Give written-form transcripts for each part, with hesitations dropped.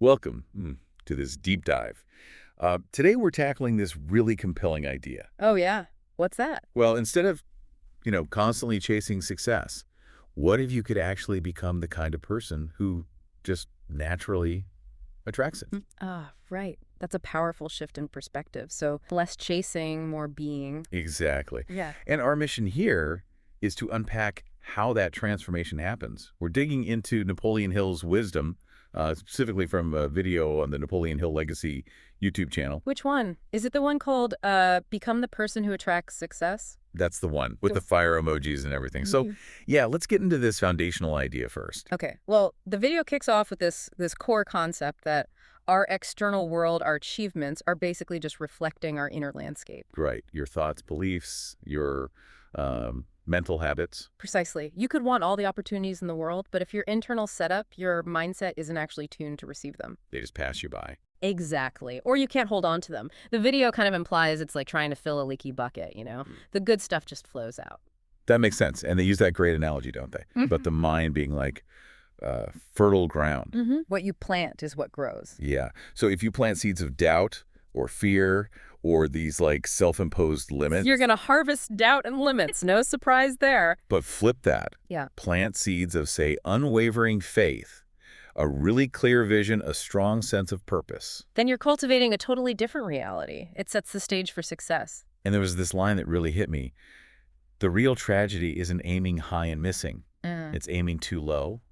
Welcome to this deep dive. Today we're tackling this really compelling idea. Oh, yeah. What's that? Well, instead of, constantly chasing success, what if you could actually become the kind of person who just naturally attracts it? Ah, right. That's a powerful shift in perspective. So less chasing, more being. Exactly. Yeah. And our mission here is to unpack how that transformation happens. We're digging into Napoleon Hill's wisdom, specifically from a video on the Napoleon Hill Legacy YouTube channel. Which one? Is it the one called Become the Person Who Attracts Success? That's the one with the Oof. fire emojis and everything. So, Mhm. yeah, let's get into this foundational idea first. Okay. Well, the video kicks off with this core concept that our external world, our achievements, are basically just reflecting our inner landscape. Right. Your thoughts, beliefs, your mental habits. Precisely. You could want all the opportunities in the world, but if your internal setup, your mindset isn't actually tuned to receive them. They just pass you by. Exactly. Or you can't hold on to them. The video kind of implies it's like trying to fill a leaky bucket, you know? The good stuff just flows out. That makes sense. And they use that great analogy, don't they? But the mind being like fertile ground. What you plant is what grows. Yeah. So if you plant seeds of doubt or fear or these like self-imposed limits, You're going to harvest doubt and limits. No surprise there. but flip that. Yeah. Plant seeds of, say, unwavering faith, a really clear vision, a strong sense of purpose. Then you're cultivating a totally different reality. It sets the stage for success. And there was this line that really hit me. The real tragedy isn't aiming high and missing. It's aiming too low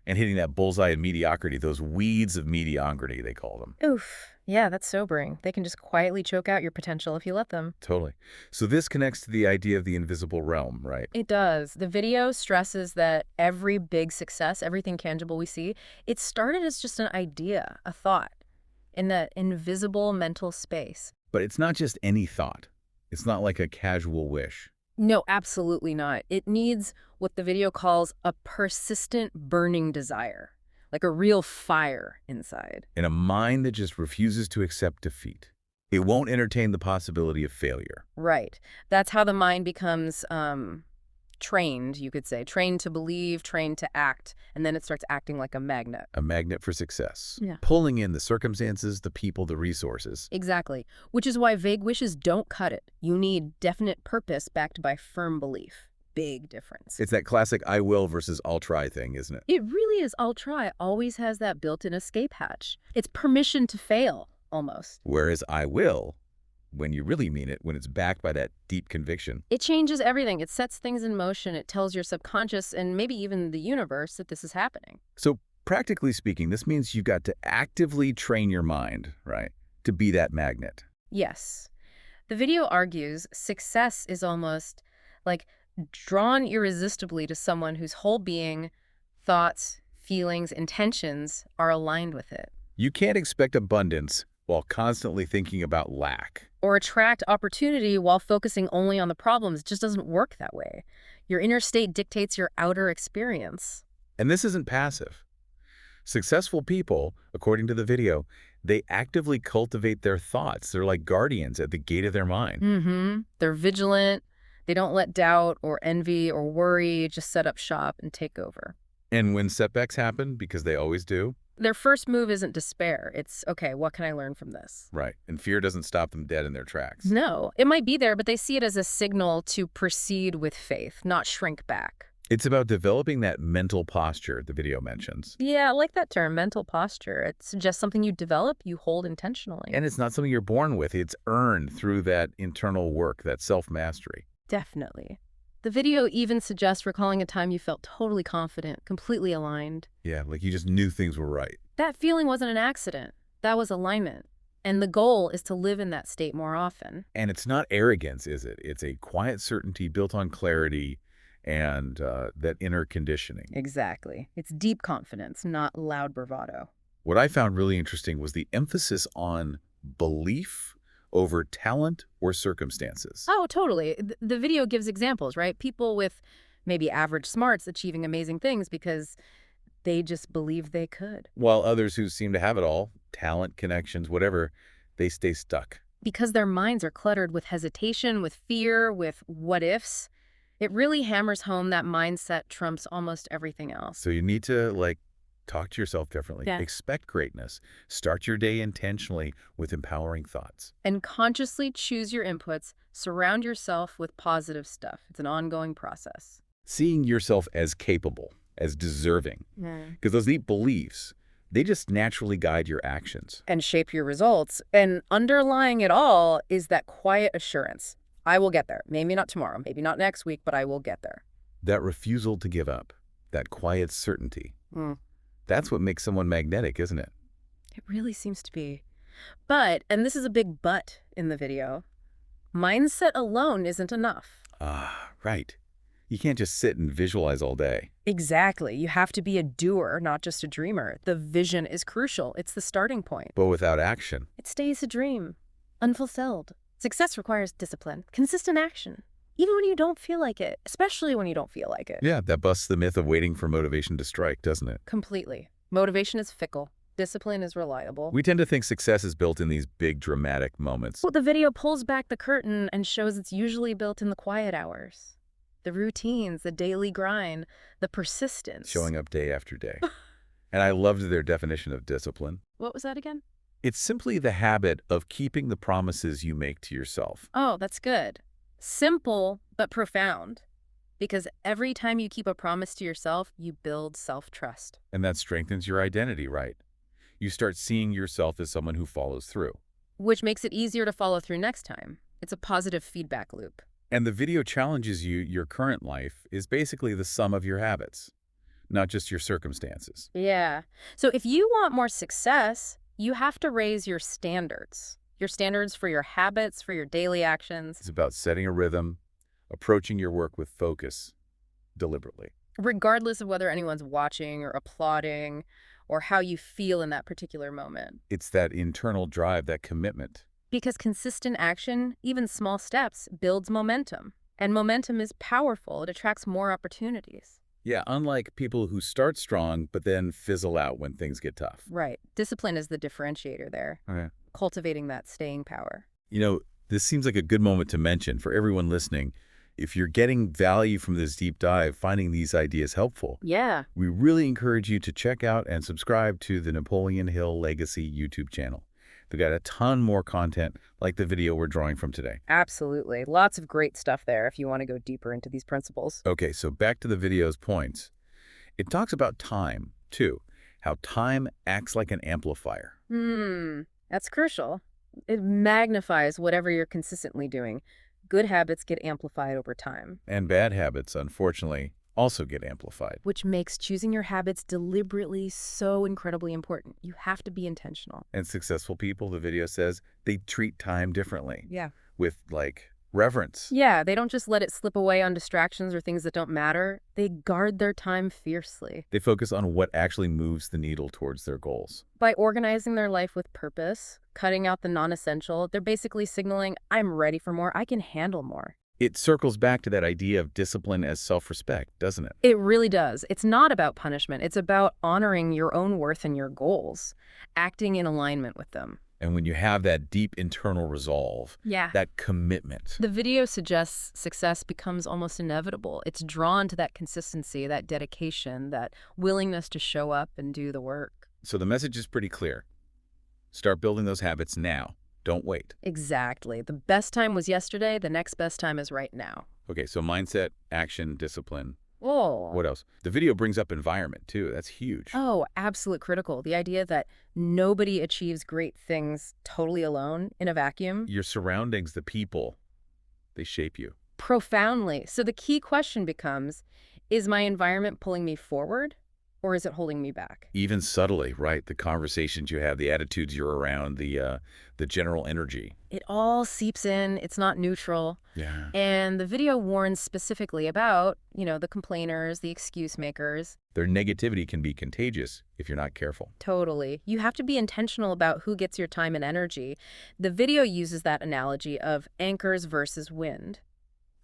and hitting that bullseye of mediocrity, those weeds of mediocrity, they call them. Oof. Yeah, that's sobering. They can just quietly choke out your potential if you let them. Totally. So this connects to the idea of the invisible realm, right? It does. The video stresses that every big success, everything tangible we see, it started as just an idea, a thought, in that invisible mental space. But it's not just any thought. It's not like a casual wish. No, absolutely not. It needs what the video calls a persistent burning desire, like a real fire inside. In a mind that just refuses to accept defeat. It won't entertain the possibility of failure. Right. That's how the mind becomes trained, you could say. Trained to believe, trained to act, and then it starts acting like a magnet. A magnet for success. Yeah. Pulling in the circumstances, the people, the resources. Exactly. Which is why vague wishes don't cut it. You need definite purpose backed by firm belief. Big difference. It's that classic I will versus I'll try thing, isn't it? It really is. I'll try. Always has that built-in escape hatch. It's permission to fail, almost. Whereas I will, when you really mean it, when it's backed by that deep conviction. It changes everything. It sets things in motion. It tells your subconscious and maybe even the universe that this is happening. So practically speaking, this means you've got to actively train your mind, right, to be that magnet. Yes. The video argues success is almost like drawn irresistibly to someone whose whole being, thoughts, feelings, intentions are aligned with it. You can't expect abundance while constantly thinking about lack. Or attract opportunity while focusing only on the problems. It just doesn't work that way. Your inner state dictates your outer experience. And this isn't passive. Successful people, according to the video, they actively cultivate their thoughts. They're like guardians at the gate of their mind. They're vigilant. They don't let doubt or envy or worry just set up shop and take over. And when setbacks happen, because they always do, Their first move isn't despair. It's, okay, what can I learn from this? right, and fear doesn't stop them dead in their tracks. No, it might be there, but they see it as a signal to proceed with faith, not shrink back. It's about developing that mental posture the video mentions. Yeah, I like that term, mental posture. It suggests something you develop, you hold intentionally. And it's not something you're born with. It's earned through that internal work, that self-mastery. Definitely. The video even suggests recalling a time you felt totally confident, completely aligned. Yeah, like you just knew things were right. That feeling wasn't an accident. That was alignment. And the goal is to live in that state more often. And it's not arrogance, is it? It's a quiet certainty built on clarity and that inner conditioning. Exactly. It's deep confidence, not loud bravado. What I found really interesting was the emphasis on belief over talent or circumstances. Oh, totally. The video gives examples, right? People with maybe average smarts achieving amazing things because they just believed they could. While others who seem to have it all, talent, connections, whatever, they stay stuck. Because their minds are cluttered with hesitation, with fear, with what ifs. It really hammers home that mindset trumps almost everything else. So you need to, like, Talk to yourself differently. Yeah. Expect greatness. Start your day intentionally with empowering thoughts. And consciously choose your inputs. Surround yourself with positive stuff. It's an ongoing process. Seeing yourself as capable, as deserving. Yeah. Because those deep beliefs, they just naturally guide your actions. And shape your results. And underlying it all is that quiet assurance. I will get there. Maybe not tomorrow, maybe not next week, but I will get there. That refusal to give up, that quiet certainty, that's what makes someone magnetic, isn't it? It really seems to be. But, and this is a big but in the video, mindset alone isn't enough. Ah, right. You can't just sit and visualize all day. Exactly. You have to be a doer, not just a dreamer. The vision is crucial. It's the starting point. But without action, It stays a dream, unfulfilled. Success requires discipline, consistent action, even when you don't feel like it, especially when you don't feel like it. yeah, that busts the myth of waiting for motivation to strike, doesn't it? Completely. Motivation is fickle. Discipline is reliable. We tend to think success is built in these big dramatic moments. Well, the video pulls back the curtain and shows it's usually built in the quiet hours. The routines, the daily grind, the persistence. Showing up day after day. And I loved their definition of discipline. What was that again? It's simply the habit of keeping the promises you make to yourself. Oh, that's good. Simple, but profound. Because every time you keep a promise to yourself, you build self-trust. And that strengthens your identity, right? You start seeing yourself as someone who follows through. Which makes it easier to follow through next time. It's a positive feedback loop. And the video challenges you, your current life is basically the sum of your habits, not just your circumstances. Yeah. So if you want more success, you have to raise your standards. Your standards for your habits, for your daily actions. It's about setting a rhythm, approaching your work with focus, deliberately. Regardless of whether anyone's watching or applauding or how you feel in that particular moment. It's that internal drive, that commitment. Because consistent action, even small steps, builds momentum. And momentum is powerful. It attracts more opportunities. Yeah, unlike people who start strong but then fizzle out when things get tough. Right. Discipline is the differentiator there. Okay. Cultivating that staying power. You know, this seems like a good moment to mention for everyone listening. If you're getting value from this deep dive, finding these ideas helpful, Yeah. we really encourage you to check out and subscribe to the Napoleon Hill Legacy YouTube channel. They've got a ton more content like the video we're drawing from today. Absolutely. Lots of great stuff there if you want to go deeper into these principles. Okay, so back to the video's points. It talks about time, too, how time acts like an amplifier. That's crucial. It magnifies whatever you're consistently doing. Good habits get amplified over time. And bad habits, unfortunately, also get amplified. Which makes choosing your habits deliberately so incredibly important. You have to be intentional. And successful people, the video says, they treat time differently. Yeah. With, like, reverence. Yeah, they don't just let it slip away on distractions or things that don't matter. They guard their time fiercely. They focus on what actually moves the needle towards their goals. By organizing their life with purpose, cutting out the non-essential, they're basically signaling, I'm ready for more, I can handle more. It circles back to that idea of discipline as self-respect, doesn't it? It really does. It's not about punishment. It's about honoring your own worth and your goals, acting in alignment with them. And when you have that deep internal resolve, that commitment. The video suggests success becomes almost inevitable. It's drawn to that consistency, that dedication, that willingness to show up and do the work. So the message is pretty clear. Start building those habits now. Don't wait. Exactly. The best time was yesterday. The next best time is right now. Okay, so mindset, action, discipline. Oh. What else? The video brings up environment, too. That's huge. Oh, absolute critical. The idea that nobody achieves great things totally alone in a vacuum. Your surroundings, the people, they shape you. Profoundly. So the key question becomes, is my environment pulling me forward or is it holding me back? Even subtly, right? The conversations you have, the attitudes you're around, the general energy. It all seeps in. It's not neutral. Yeah. And the video warns specifically about, the complainers, the excuse makers. Their negativity can be contagious if you're not careful. Totally. You have to be intentional about who gets your time and energy. The video uses that analogy of anchors versus wind.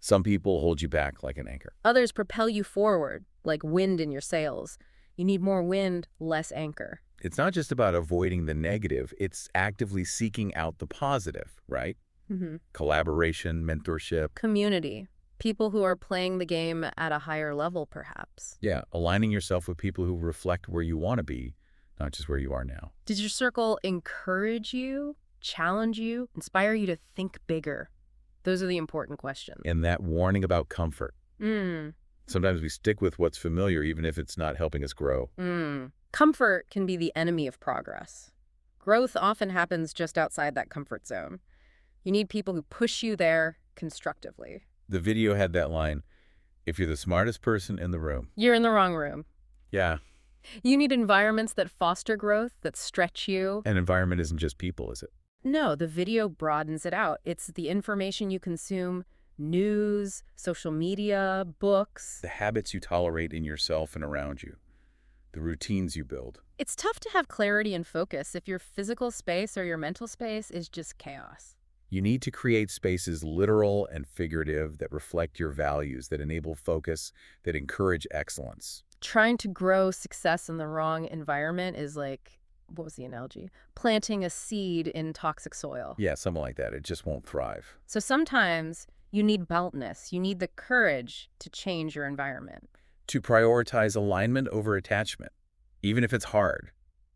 Some people hold you back like an anchor. Others propel you forward, like wind in your sails. You need more wind, less anchor. It's not just about avoiding the negative. It's actively seeking out the positive, right? Collaboration, mentorship. Community. People who are playing the game at a higher level, perhaps. Yeah, aligning yourself with people who reflect where you want to be, not just where you are now. Did your circle encourage you, challenge you, inspire you to think bigger? Those are the important questions. And that warning about comfort. Mm. Sometimes we stick with what's familiar even if it's not helping us grow. Comfort can be the enemy of progress. Growth often happens just outside that comfort zone. You need people who push you there constructively. The video had that line, if you're the smartest person in the room. You're in the wrong room. Yeah, You need environments that foster growth, that stretch you. an environment isn't just people, is it? No, the video broadens it out. It's the information you consume, news, social media, books. The habits you tolerate in yourself and around you. The routines you build. It's tough to have clarity and focus if your physical space or your mental space is just chaos. You need to create spaces literal and figurative that reflect your values, that enable focus, that encourage excellence. Trying to grow success in the wrong environment is like, what was the analogy? Planting a seed in toxic soil. Yeah, something like that. It just won't thrive. So sometimes you need boldness. You need the courage to change your environment. To prioritize alignment over attachment, even if it's hard.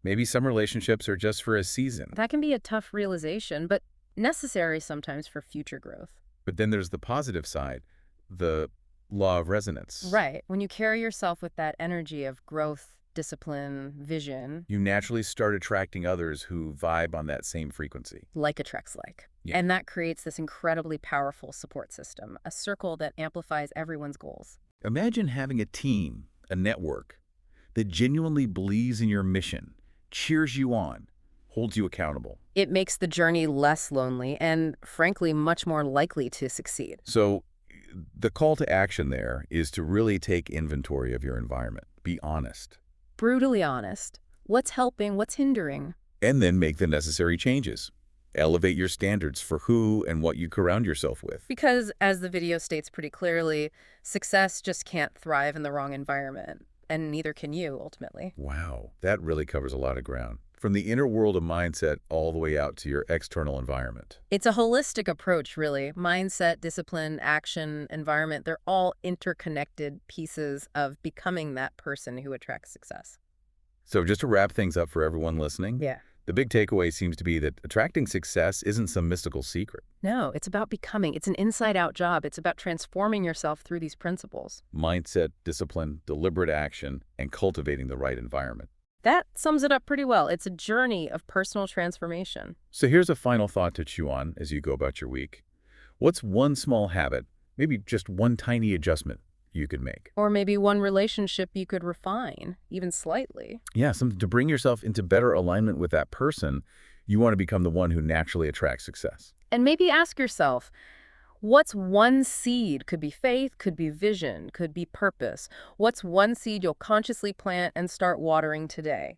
Maybe some relationships are just for a season. That can be a tough realization, but necessary sometimes for future growth. But then there's the positive side, the law of resonance. Right. When you carry yourself with that energy of growth, discipline, vision, You naturally start attracting others who vibe on that same frequency. like attracts like. Yeah. And that creates this incredibly powerful support system, a circle that amplifies everyone's goals. Imagine having a team, a network, that genuinely believes in your mission, cheers you on, holds you accountable. It makes the journey less lonely and, frankly, much more likely to succeed. So the call to action there is to really take inventory of your environment. Be honest. Brutally honest. What's helping? What's hindering? And then make the necessary changes. Elevate your standards for who and what you surround yourself with. Because, as the video states pretty clearly, success just can't thrive in the wrong environment, and neither can you, ultimately. Wow, that really covers a lot of ground. From the inner world of mindset all the way out to your external environment. It's a holistic approach, really. Mindset, discipline, action, environment, they're all interconnected pieces of becoming that person who attracts success. So just to wrap things up for everyone listening, Yeah. the big takeaway seems to be that attracting success isn't some mystical secret. No, it's about becoming. It's an inside-out job. It's about transforming yourself through these principles. Mindset, discipline, deliberate action, and cultivating the right environment. That sums it up pretty well. It's a journey of personal transformation. So here's a final thought to chew on as you go about your week. What's one small habit, maybe just one tiny adjustment you could make? Or maybe one relationship you could refine, even slightly. Yeah, something to bring yourself into better alignment with that person. You want to become the one who naturally attracts success. And maybe ask yourself, what's one seed? Could be faith, could be vision, could be purpose. What's one seed you'll consciously plant and start watering today?